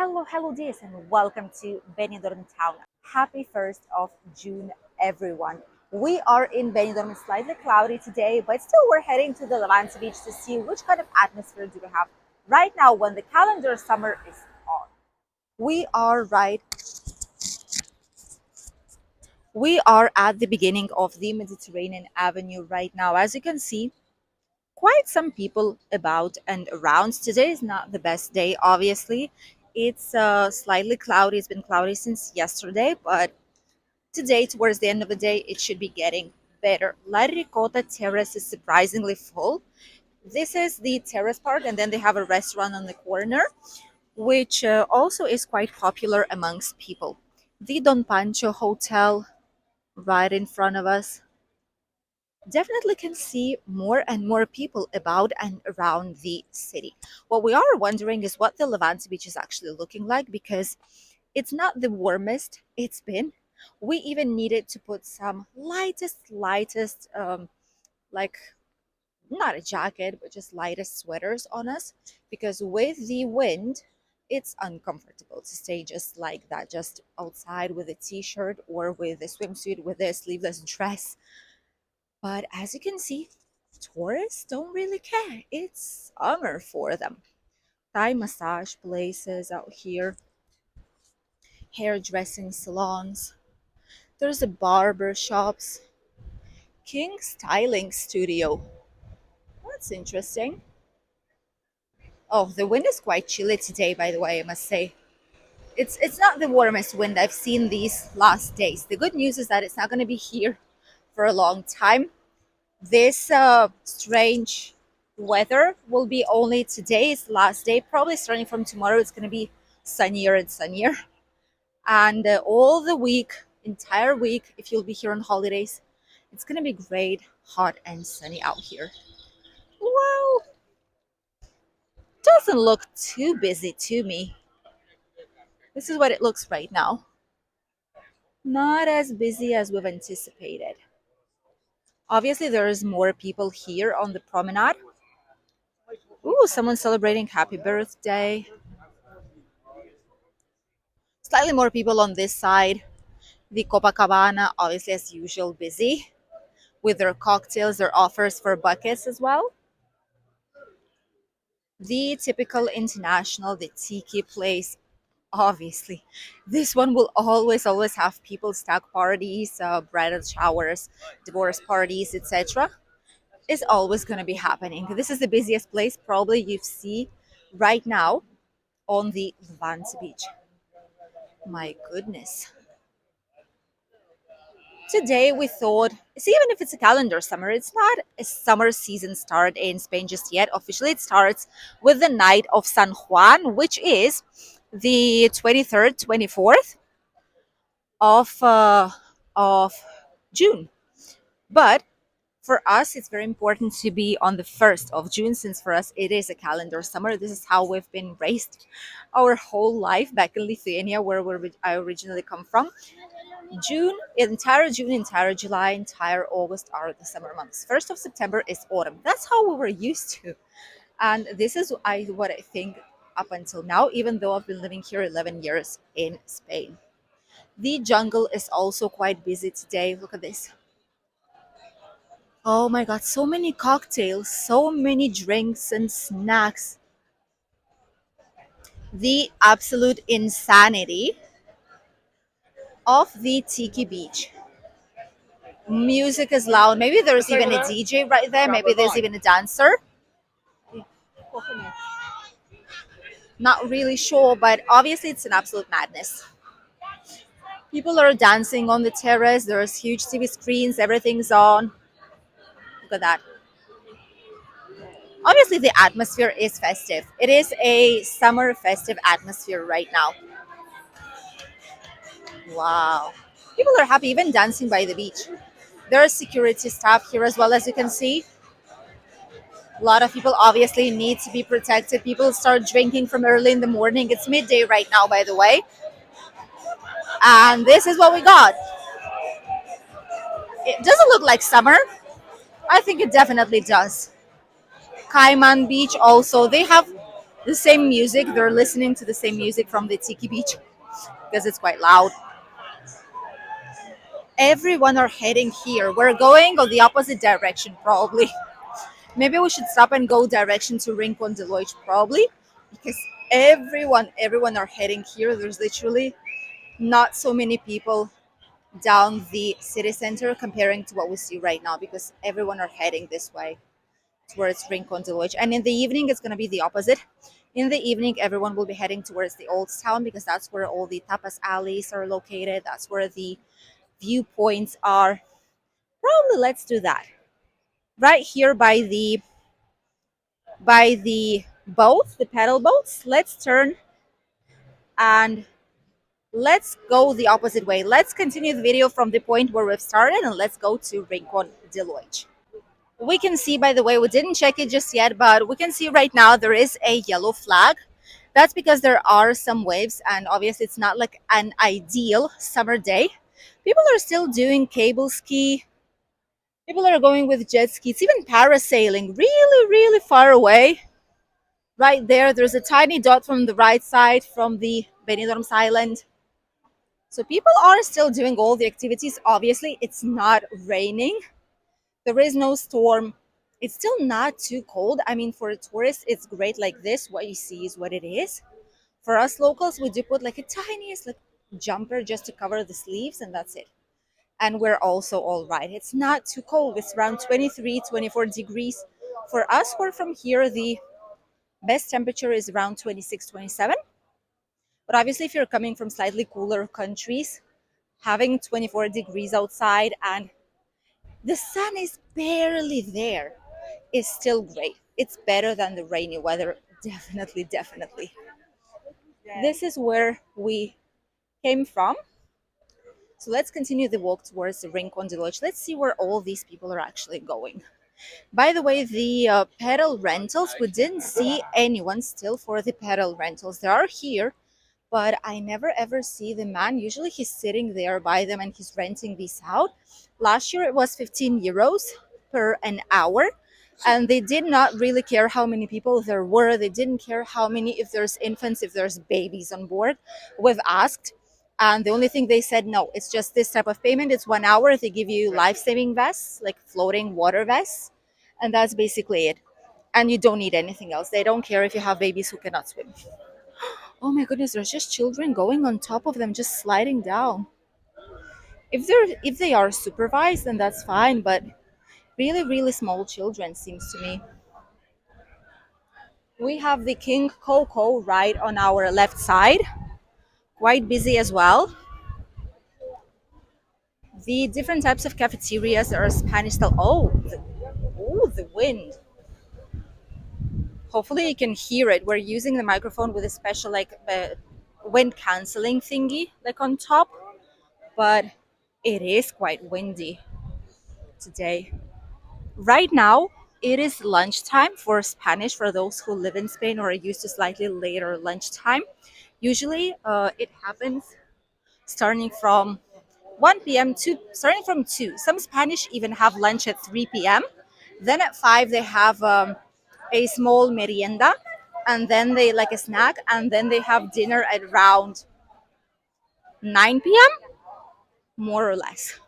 Hello, dears, and welcome to Benidorm Town. Happy 1st of June, everyone. We are in Benidorm. It's slightly cloudy today, but still we're heading to the Levante beach to see which kind of atmosphere do we have right now when the calendar summer is on. We are right. We are at the beginning of the Mediterranean Avenue right now. As you can see, quite some people about and around. Today is not the best day, obviously. It's slightly cloudy. It's been cloudy since yesterday, but today, towards the end of the day, it should be getting better. La Ricota Terrace is surprisingly full. This is the terrace part, and then they have a restaurant on the corner, which also is quite popular amongst people. The Don Pancho Hotel, right in front of us, definitely can see more and more people about and around the city. What we are wondering is what the Levante beach is actually looking like because it's not the warmest it's been. We even needed to put some lightest, like not a jacket, but just lightest sweaters on us because with the wind, it's uncomfortable to stay just like that, just outside with a t-shirt or with a swimsuit with a sleeveless dress. But as you can see, tourists don't really care. It's summer for them. Thai massage places out here, hairdressing salons. There's a barber shops, King Styling Studio. That's interesting. Oh, the wind is quite chilly today, by the way, I must say. It's not the warmest wind I've seen these last days. The good news is that it's not going to be here for a long time. This strange weather will be only today's last day. Probably starting from tomorrow, it's going to be sunnier and sunnier. And all the week, entire week, if you'll be here on holidays, it's going to be great, hot, and sunny out here. Well, doesn't look too busy to me. This is what it looks right now. Not as busy as we've anticipated. Obviously, there is more people here on the promenade. Ooh, someone celebrating happy birthday. Slightly more people on this side. The Copacabana, obviously, as usual, busy with their cocktails, their offers for buckets as well. The typical international, the tiki place, obviously. This one will always have people stag parties, bridal showers, divorce parties, etc. Is always going to be happening. This is the busiest place probably you see right now on the Levante beach. My goodness. Today we thought, see, even if it's a calendar summer, it's not a summer season start in Spain just yet. Officially, it starts with the night of San Juan, which is the 23rd, 24th of of June. But for us, it's very important to be on the 1st of June, since for us it is a calendar summer. This is how we've been raised our whole life back in Lithuania, where I originally come from. June, entire July, entire August are the summer months. 1st of September is autumn. That's how we were used to. And this is what I think up until now, even though I've been living here 11 years in Spain. The jungle is also quite busy today. Look at this. Oh my god, so many cocktails, so many drinks and snacks. The absolute insanity of the Tiki Beach. Music is loud. Maybe there's even a DJ right there. Maybe there's even a dancer. Not really sure, but obviously it's an absolute madness. People are dancing on the terrace. There's huge TV screens. Everything's on. Look at that. Obviously, the atmosphere is festive. It is a summer festive atmosphere right now. Wow. People are happy, even dancing by the beach. There is security staff here as well, as you can see. A lot of people obviously need to be protected. People start drinking from early in the morning. It's midday right now, by the way. And this is what we got. It doesn't look like summer. I think it definitely does. Cayman Beach also. They have The same music, they're listening to the same music from the Tiki Beach because it's quite loud. Everyone are heading here. We're going on the opposite direction, probably. Maybe we should stop and go direction to Rincon de Loix, probably, because everyone are heading here. There's literally not so many people down the city center comparing to what we see right now, because everyone are heading this way towards Rincon de Loix. And in the evening, it's going to be the opposite. In the evening, everyone will be heading towards the old town because that's where all the tapas alleys are located. That's where the viewpoints are. Probably let's do that right here by the boats, the pedal boats. Let's turn and let's go the opposite way. Let's continue the video from the point where we've started and let's go to Rincon de Loix. We can see, by the way, we didn't check it just yet, but we can see right now there is a yellow flag. That's because there are some waves, and obviously it's not like an ideal summer day. People are still doing cable ski. People are going with jet skis, even parasailing, really, really far away. Right there, there's a tiny dot from the right side from the Benidorm Island. So people are still doing all the activities. Obviously, it's not raining. There is no storm. It's still not too cold. I mean, for a tourist, it's great like this. What you see is what it is. For us locals, we do put like a tiniest like jumper just to cover the sleeves, and that's it. And we're also all right. It's not too cold. It's around 23, 24 degrees. For us, we're from here, the best temperature is around 26, 27. But obviously, if you're coming from slightly cooler countries, having 24 degrees outside and the sun is barely there is still great. It's better than the rainy weather. Definitely, definitely. This is where we came from. So let's continue the walk towards the Rincon de Loche. Let's see where all these people are actually going. By the way, the pedal rentals, we didn't see anyone still for the pedal rentals. They are here, but I never ever see the man. Usually he's sitting there by them and he's renting these out. Last year it was 15 euros per an hour, and they did not really care how many people there were. They didn't care how many, if there's infants, if there's babies on board. We've asked, and the only thing they said, no, it's just this type of payment. It's 1 hour. They give you life-saving vests, like floating water vests, and that's basically it. And you don't need anything else. They don't care if you have babies who cannot swim. Oh my goodness, there's just children going on top of them, just sliding down. If they are supervised, then that's fine, but really, really small children seems to me. We have the King Coco right on our left side, quite busy as well. The different types of cafeterias are Spanish style. Oh, the wind. Hopefully you can hear it. We're using the microphone with a special like wind canceling thingy like on top, but it is quite windy today. Right now, it is lunchtime for Spanish for those who live in Spain or are used to slightly later lunchtime. Usually, it happens starting from 1 p.m. to starting from 2. Some Spanish even have lunch at 3 p.m. Then at 5 they have a small merienda, and then they like a snack, and then they have dinner at around 9 p.m. more or less.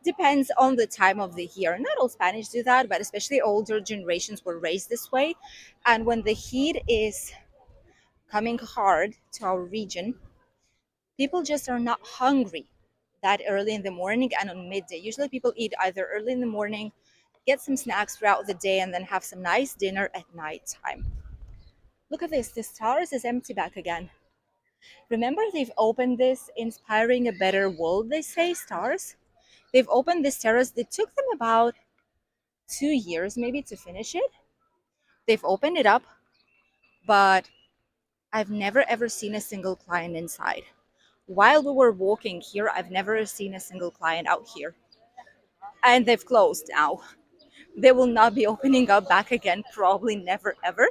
Depends on the time of the year. Not all Spanish do that, but especially older generations were raised this way. And when the heat is coming hard to our region, people just are not hungry that early in the morning and on midday. Usually people eat either early in the morning, get some snacks throughout the day, and then have some nice dinner at night time. Look at this, the stars is empty back again. Remember, they've opened this inspiring a better world, they say, stars. They've opened this terrace. It took them about 2 years maybe to finish it. They've opened it up, but I've never ever seen a single client inside. While we were walking here, I've never seen a single client out here. And they've closed now. They will not be opening up back again, probably never ever,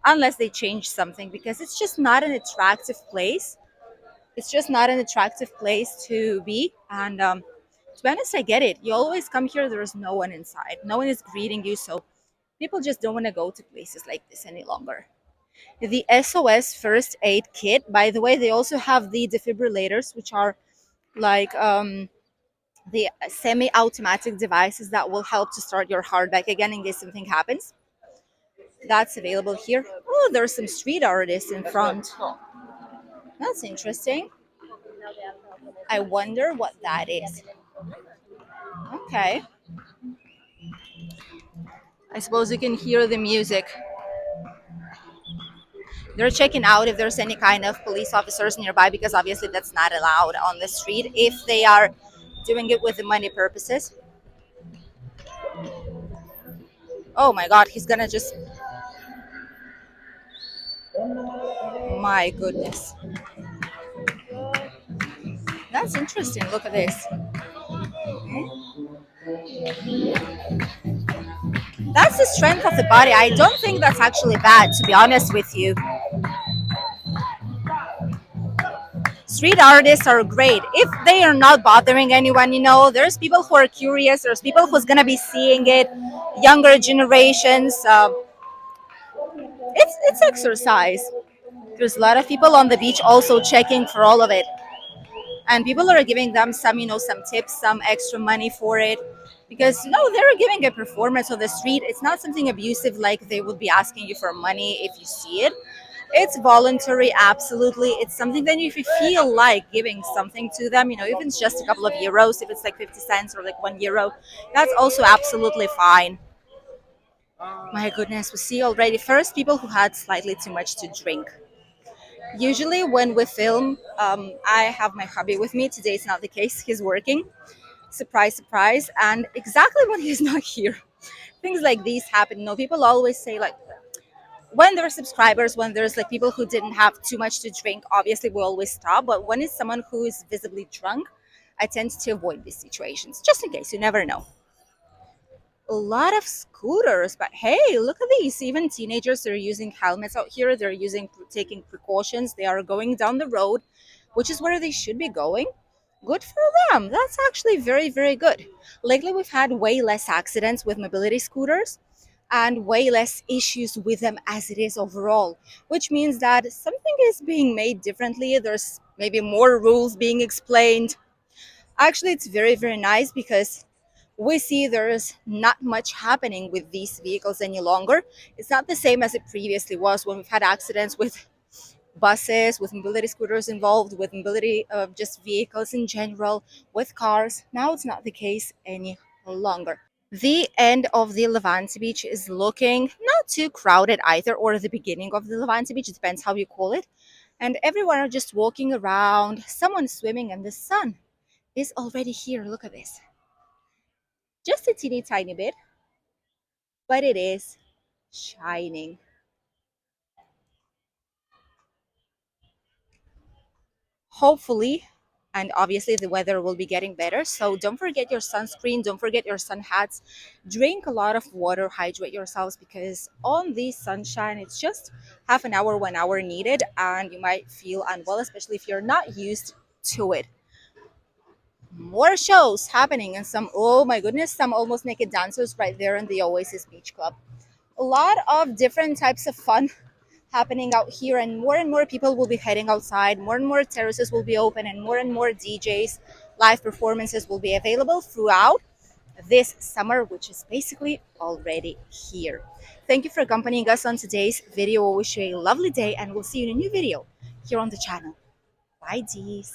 unless they change something, because it's just not an attractive place. It's just not an attractive place to be. And to be honest, I get it. You always come here, there's no one inside, no one is greeting you. So people just don't want to go to places like this any longer. The SOS first aid kit. By the way, they also have the defibrillators, which are like the semi-automatic devices that will help to start your heart back again in case something happens. That's available here. Oh, there's some street artists in front. That's interesting. I wonder what that is. Okay. I suppose you can hear the music. They're checking out if there's any kind of police officers nearby because obviously that's not allowed on the street if they are doing it with the money purposes. Oh my god, he's gonna just. My goodness. That's interesting. Look at this. That's the strength of the body. I don't think that's actually bad, to be honest with you. Street artists are great if they are not bothering anyone. There's people who are curious. There's people who's gonna be seeing it. Younger generations. It's exercise. There's a lot of people on the beach also checking for all of it, and people are giving them some tips, some extra money for it, because no, they're giving a performance on the street. It's not something abusive like they would be asking you for money if you see it. It's voluntary, absolutely. It's something that if you feel like giving something to them, if it's just a couple of euros, if it's like 50 cents or like €1, that's also absolutely fine. My goodness, we see already first people who had slightly too much to drink. Usually, when we film, I have my hubby with me. Today, it's not the case. He's working. Surprise, surprise. And exactly when he's not here, things like these happen. People always say, like, when there are subscribers, when there's like people who didn't have too much to drink, obviously we always stop. But when it's someone who is visibly drunk, I tend to avoid these situations just in case. You never know. A lot of scooters, but hey, look at these. Even teenagers are using helmets out here. They're taking precautions. They are going down the road, which is where they should be going. Good for them. That's actually very, very good. Lately, we've had way less accidents with mobility scooters and way less issues with them as it is overall, which means that something is being made differently. There's maybe more rules being explained. Actually, it's very, very nice because we see there's not much happening with these vehicles any longer. It's not the same as it previously was when we've had accidents with buses, with mobility scooters involved, with mobility of just vehicles in general, with cars. Now it's not the case any longer. The end of the Levante beach is looking not too crowded either, or the beginning of the Levante beach, it depends how you call it. And everyone are just walking around, someone swimming, and the sun is already here. Look at this. Just a teeny tiny bit, but it is shining. Hopefully, and obviously the weather will be getting better, so don't forget your sunscreen, don't forget your sun hats. Drink a lot of water, hydrate yourselves, because on the sunshine it's just half an hour, 1 hour needed, and you might feel unwell, especially if you're not used to it. More shows happening, and some, oh my goodness, some almost naked dancers right there in the Oasis Beach Club. A lot of different types of fun happening out here, and more people will be heading outside. More and more terraces will be open, and more DJs, live performances will be available throughout this summer, which is basically already here. Thank you for accompanying us on today's video. We wish you a lovely day, and we'll see you in a new video here on the channel. Bye, D's.